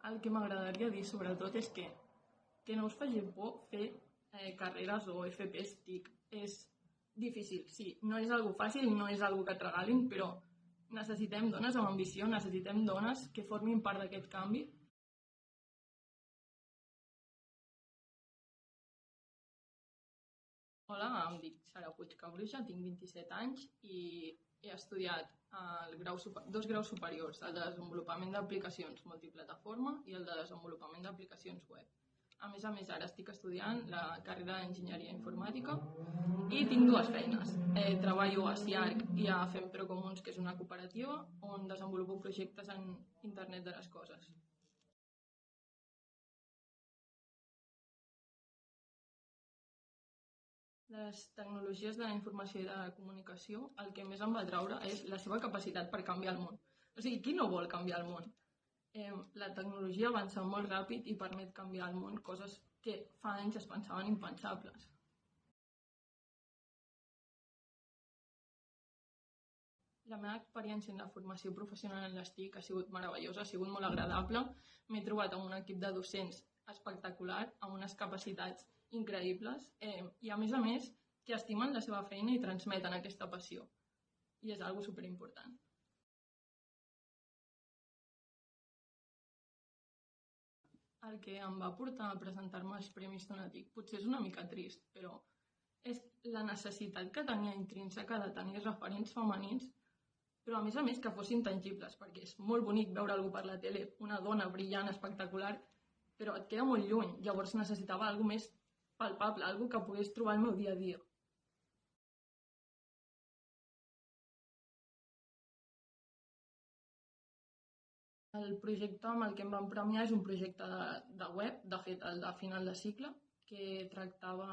El que m'agradaria dir sobretot és que no us faci por fer carreres o FPs TIC. És difícil, sí, no és algo fàcil, no és algo que et regalin, però necessitem dones amb ambició, necessitem dones que formin part d'aquest canvi. Hola, em dic Sara Puig Cabruja, tinc 27 anys i he estudiat dos graus superiors, el de desenvolupament d'aplicacions multiplataforma i el de desenvolupament d'aplicacions web. A més, ara estic estudiant la carrera d'Enginyeria Informàtica i tinc dues feines. Treballo a SIARC i a Fempro Comuns, que és una cooperativa on desenvolupo projectes en Internet de les Coses. De les tecnologies de la informació i de la comunicació, el que més em va atraure és la seva capacitat per canviar el món. O sigui, qui no vol canviar el món? La tecnologia avança molt ràpid i permet canviar el món, coses que fa anys es pensaven impensables. La meva experiència en la formació professional en les TIC ha sigut meravellosa, ha sigut molt agradable. M'he trobat amb un equip de docents espectacular, amb unes capacitats increïbles i, a més, que estimen la seva feina i transmeten aquesta passió. I és algo superimportant. El que em va portar a presentar-me als Premis Tonatic potser és una mica trist, però és la necessitat que tenia intrínseca de tenir referents femenins, però a més que fossin tangibles, perquè és molt bonic veure algú per la tele, una dona brillant, espectacular, però et queda molt lluny. Llavors necessitava alguna més palpable, alguna que pogués trobar al meu dia a dia. El projecte amb el que em van premiar és un projecte de web, de fet el de final de cicle, que tractava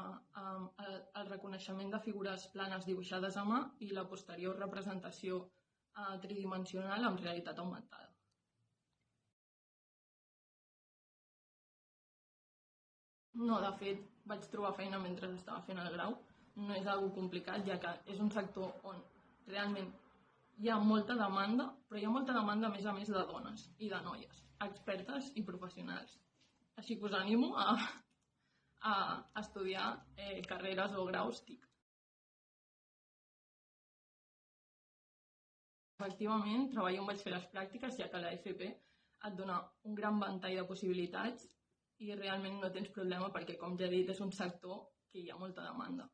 el reconeixement de figures planes dibuixades a mà i la posterior representació tridimensional amb realitat augmentada. No, de fet, vaig trobar feina mentre estava fent el grau. No és algo complicat, ja que és un sector on realment hi ha molta demanda, però hi ha molta demanda a més de dones i de noies, expertes i professionals. Així que us animo a estudiar carreres o graus TIC. Efectivament, treballo on vaig fer les pràctiques, ja que la FP et dona un gran ventall de possibilitats i realment no tens problema perquè, com ja he dit, és un sector que hi ha molta demanda.